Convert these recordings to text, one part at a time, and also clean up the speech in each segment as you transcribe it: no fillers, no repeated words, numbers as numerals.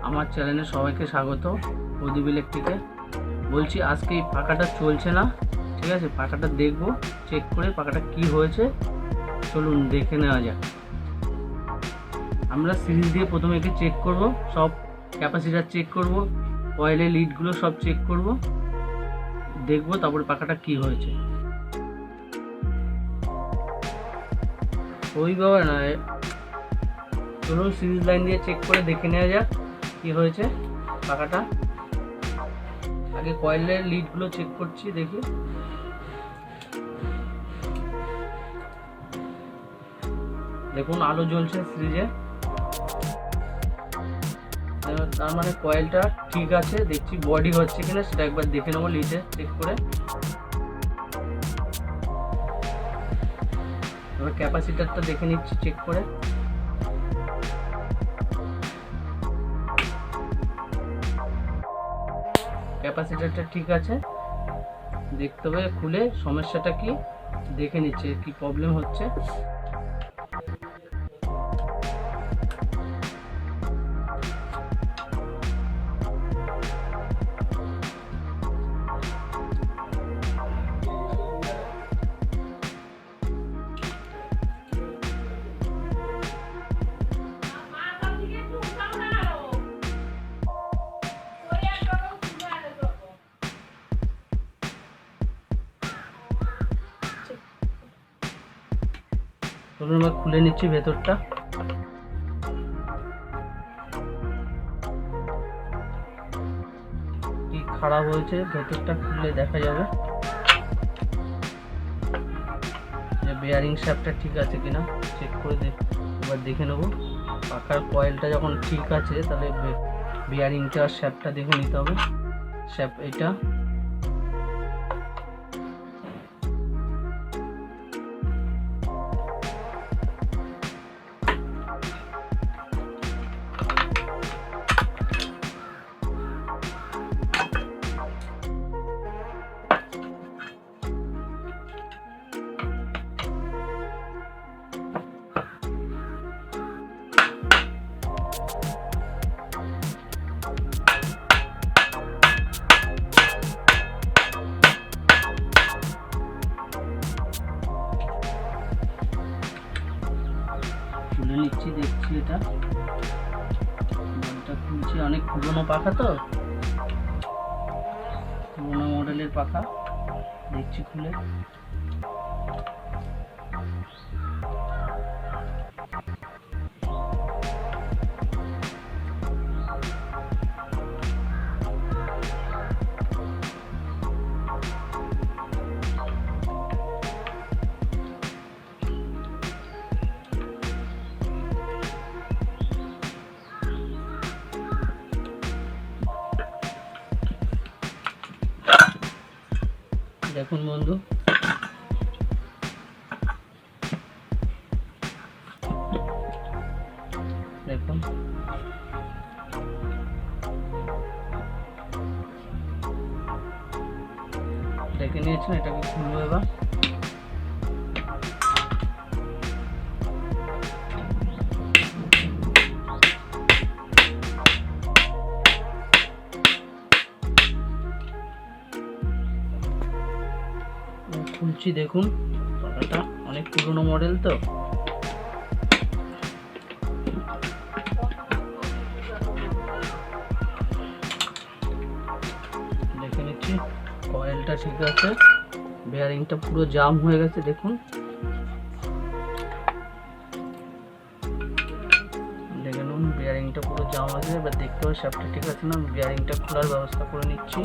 আমার চ্যানেলে সবাইকে স্বাগত। প্রদীপ ইলেকট্রিকে বলছি, আজকে এই পাখাটা চলছে না, ঠিক আছে? পাখাটা দেখবো, চেক করে পাখাটা কি হয়েছে চলুন দেখে নেওয়া যাক। আমরা সিরিজ দিয়ে প্রথমে একে চেক করব, সব ক্যাপাসিটার চেক করব, কয়েলের লিডগুলো সব চেক করব, দেখবো তারপরে পাখাটা কি হয়েছে। ওই বাবা না, চলুন সিরিজ লাইন দিয়ে চেক করে দেখে নেওয়া যাক কি হয়েছে পাখাটা। আগে কয়েলের লিডগুলো চেক করছি, দেখি। দেখুন আলো জ্বলছে সিরিজে, তার মানে কয়েলটা ঠিক আছে। দেখছি বডি হচ্ছে কিনা সেটা একবার দেখে নেবো লিডে চেক করে। এবার ক্যাপাসিটারটা দেখে নিচ্ছি চেক করে। ক্যাপাসিটারটা ঠিক আছে, দেখতে হবে খুলে সমস্যাটা কি দেখে নিচ্ছে, কি প্রবলেম হচ্ছে। চলুন আমরা খুলে নিচ্ছি ভেতরটা। কি খারাপ হয়েছে ভেতরটা খুললে দেখা যাবে যে বেয়ারিং শ্যাফটটা ঠিক আছে কিনা চেক করে এবার দেখে নেব। পাখার কয়েলটা যখন ঠিক আছে তাহলে বেয়ারিংটা আর শ্যাফটটা দেখে নিতে হবে। শ্যাফট এটা খুলে নিচ্ছি, দেখছি এটা খুলছি। অনেক পুরোনো পাখা তো, পুরোনো মডেলের পাখা, দেখছি খুলে। দেখুন বন্ধু, দেখুন দেখে নিয়েছেন। এটাকে খুলবো এবার। খুলছি, দেখুন পাখাটা অনেক পুরনো মডেল তো, দেখে নিচ্ছি কয়েলটা ঠিক আছে, বেয়ারিংটা পুরো জাম হয়ে গেছে। দেখুন দেখে নিন, বেয়ারিংটা পুরো জাম আছে। এবার দেখতে হবে শ্যাফটটা ঠিক আছে না। বেয়ারিংটা খোলার ব্যবস্থা করে নিচ্ছি।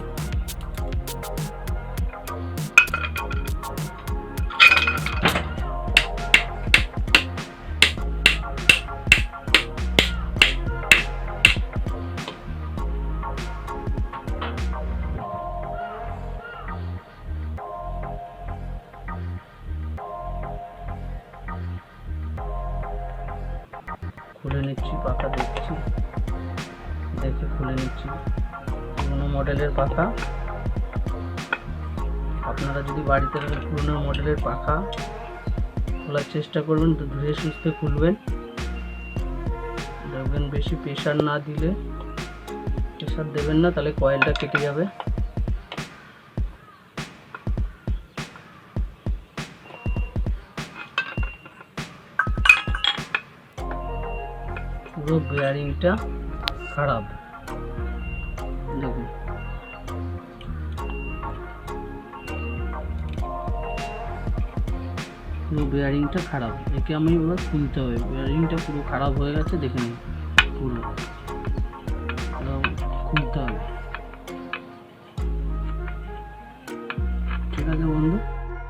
খুলে নিচ্ছি পাখা, দেখছি, দেখে খুলে নিচ্ছি। পুরোনো মডেলের পাখা, আপনারা যদি বাড়িতে পুরোনো মডেলের পাখা খোলার চেষ্টা করবেন তো ধীরে সুস্থে খুলবেন, দেখবেন দেখবেন বেশি প্রেশার না দিলে, প্রেশার দেবেন না তাহলে কয়েলটা কেটে যাবে। পুরো বেয়ারিংটা খারাপ, দেখুন পুরো বেয়ারিংটা খারাপ। একে আমি এবার খুলতে হবে, বেয়ারিংটা পুরো খারাপ হয়ে গেছে, দেখে নিন পুরো খুলতে হবে। ঠিক আছে বন্ধু,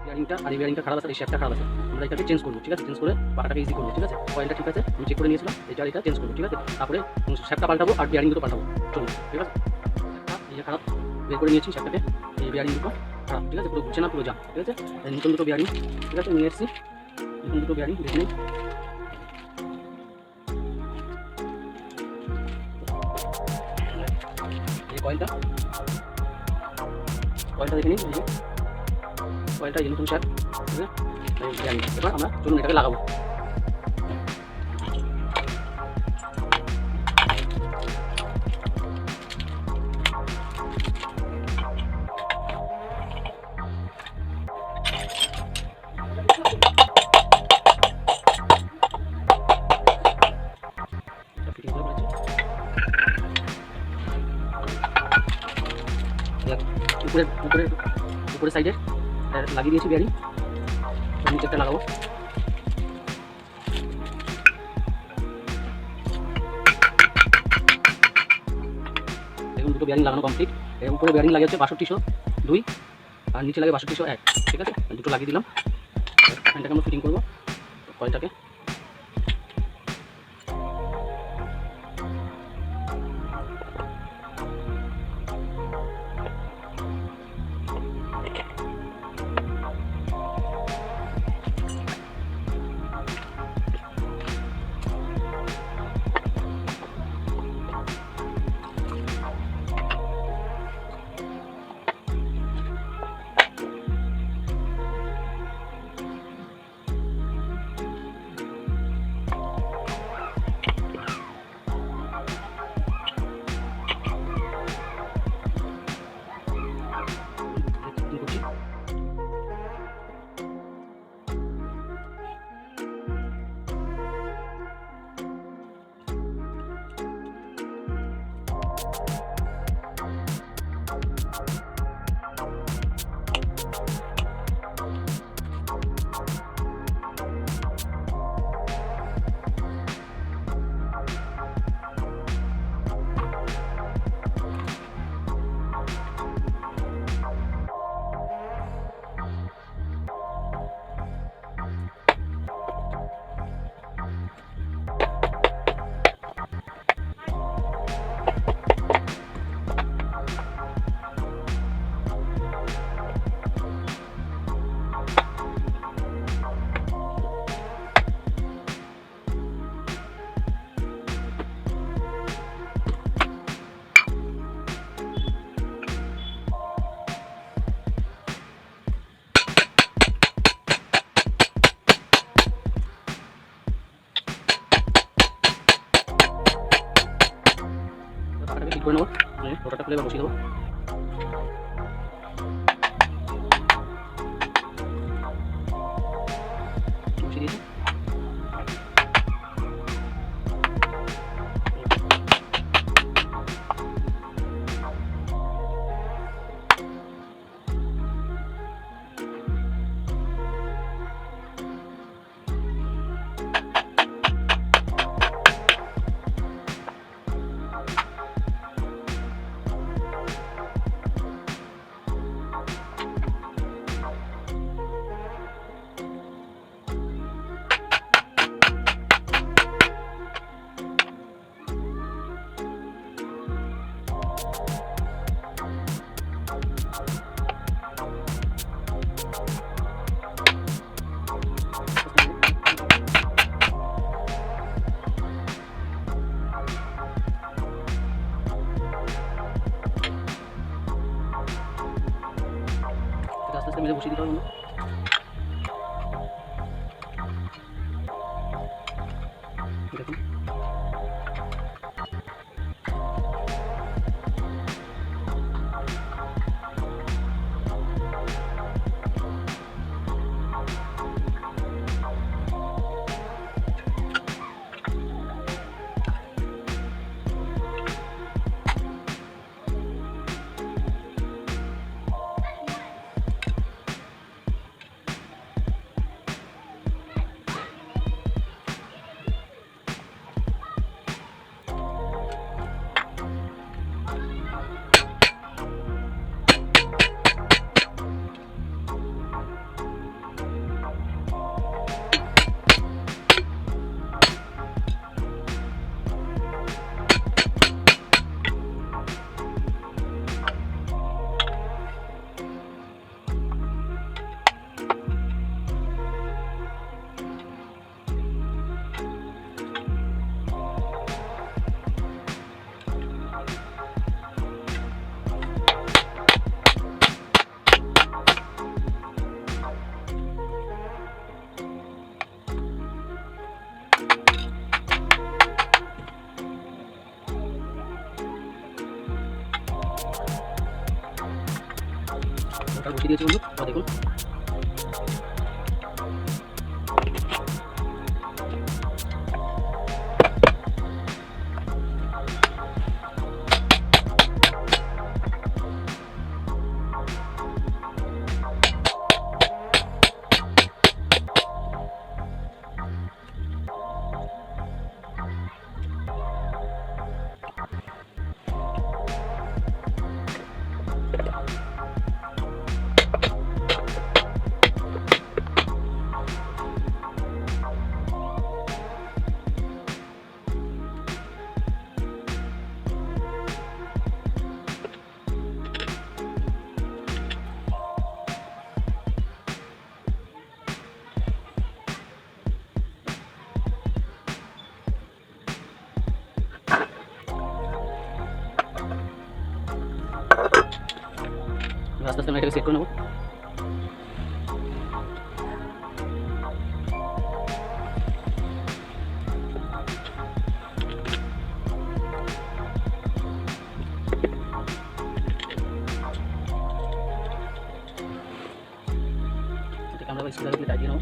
বেয়ারিংটা আর এই বেয়ারিংটা খারাপ আছে, এই শেপটা খারাপ আছে, আমরা এটাকে চেঞ্জ করবো। ঠিক আছে, চেঞ্জ করে পাটাটাকে ইজি করবো। ঠিক আছে, কয়েলটা ঠিক আছে, আমি চেক করে নিয়েছিলাম, এটা চেঞ্জ করবো। ঠিক আছে, তারপরে শেপটা পাল্টাবো আর বেয়ারিং দুটো পাল্টাবো। চলুন। ঠিক আছে, এই খারাপ বের করে নিয়েছি শেপটাকে, এই বেয়ারিং দুটো খারাপ। ঠিক আছে, পুরো ঘুরছে না, পুরো যা। ঠিক আছে, নতুন দুটো বেয়ারিং ঠিক আছে নিয়ে এসেছি, নতুন দুটো বেয়ারিং দেখে নিন। এই কয়েলটা দেখে নিন, কয়েলটা এই নতুন শেপ। ঠিক আছে, এবার আমরা চলুন এটাকে লাগাবো। উপরে সাইডে লাগিয়ে দিয়েছি বেয়ারিং, নিচেরটা লাগাবো। দেখুন দুটো বেয়ারিং লাগানো কমপ্লিট। উপরে বেয়ারিং লাগিয়েছে 6202 আর নিচে লাগে 6201। ঠিক আছে, দুটো লাগিয়ে দিলাম। ফ্যানটাকে আমরা ফিটিং করবো কয়েলটাকে। করে নেবো, ওটাটা খুলে বসিয়ে দেবো। বসিয়ে দিয়েছি। আস্তে আস্তে মেরে বসিয়ে দিতে হবে। দেখুন পাকা বসিয়ে দিয়েছি বন্ধু। আবার দেখুন আস্তে আস্তে আমি এটাকে সেট করে নেবো। আমরা স্ক্রুড্রাইভার দিয়ে টাইট দিয়ে নেবো।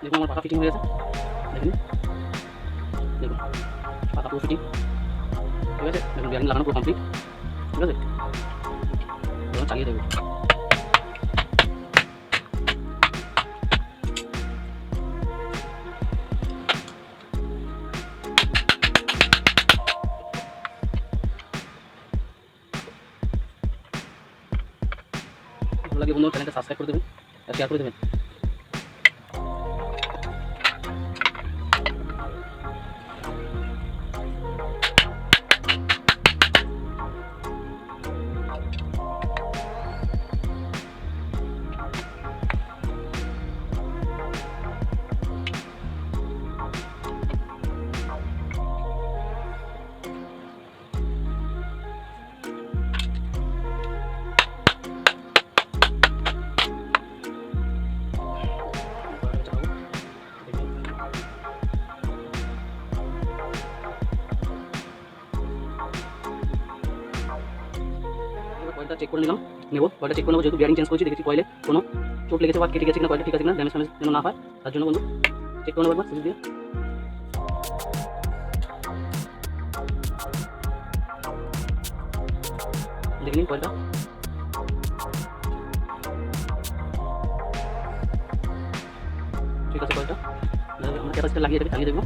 দেখুন আমার পাকা ফিটিং হয়ে গেছে, দেখুন দেখুন পাকা পুরো ফিটিং, ঠিক আছে। দেখুন বিয়ারিং লাগানো পুরো কমপ্লিট, ঠিক আছে। এবার চালিয়ে দেবো। ভালো লাগে বন্ধু, চ্যানেলটা সাবস্ক্রাইব করে দেবেন আর শেয়ার করে দেবেন। কয়েলটা চেক করে নিলাম, কয়েলটা চেক করে নেবো, যেহেতু বিয়ারিং চেঞ্জ করেছি, দেখেছি কয়েলে কোনো চোট লেগেছে বা কেটে গেছে কিনা, কয়েলটা ঠিক আছে কিনা, ড্যামেজ ফ্যামেজ যেন না হয়, তার জন্য বন্ধু চেক করে নেবো একবার সিরিজ দিয়ে। দেখে নিন কয়েলটা, ঠিক আছে। কয়েলটা আমরা ক্যাপাসিটার লাগিয়ে দেবে, চালিয়ে দেবো।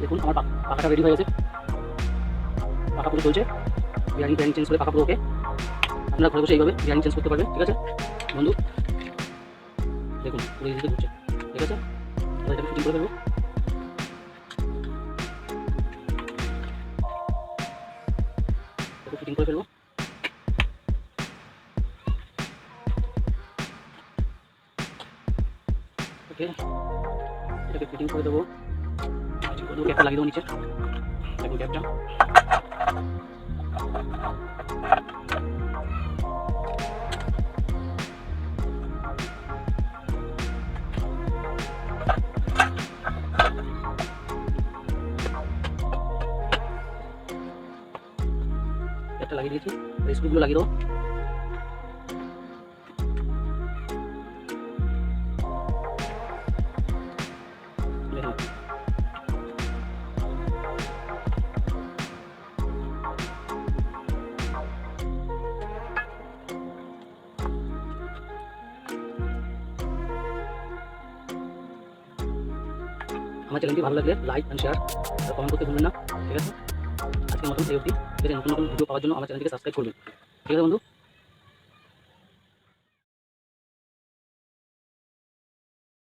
দেখুন আমার পাখাটা রেডি হয়ে গেছে, পাখা পুরো চলছে। বিয়ারিং চেঞ্জ করে পাখা পুরো ওকে। আপনারা ঘরে বসে এইভাবে বিয়ারিং চেঞ্জ করতে পারবেন, ঠিক আছে বন্ধু। দেখুন পুরো ইজিতে ঘুরছে, ঠিক আছে। এবার এটাকে ফিটিং করে ফেলবো। ফিটিং করে ফেলবো। ওকে, এটাকে ফিটিং করে দেবো। ক্যাপটা লাগিয়ে দেবো নিচে, দেখুন ক্যাপটা। ক্যাপটা লাগিয়ে দিয়েছি, স্ক্রুগুলো লাগিয়ে দেবো। আমার চ্যানেলটি ভালো লাগলে লাইক অ্যান্ড শেয়ার কমেন্ট করতে ভুলবেন না। ঠিক আছে, আজকের মতন এই অবধি। ঠিক আছে, নতুন নতুন ভিডিও পাওয়ার জন্য আমার চ্যানেলটিকে সাবস্ক্রাইব করবেন। ঠিক আছে বন্ধু।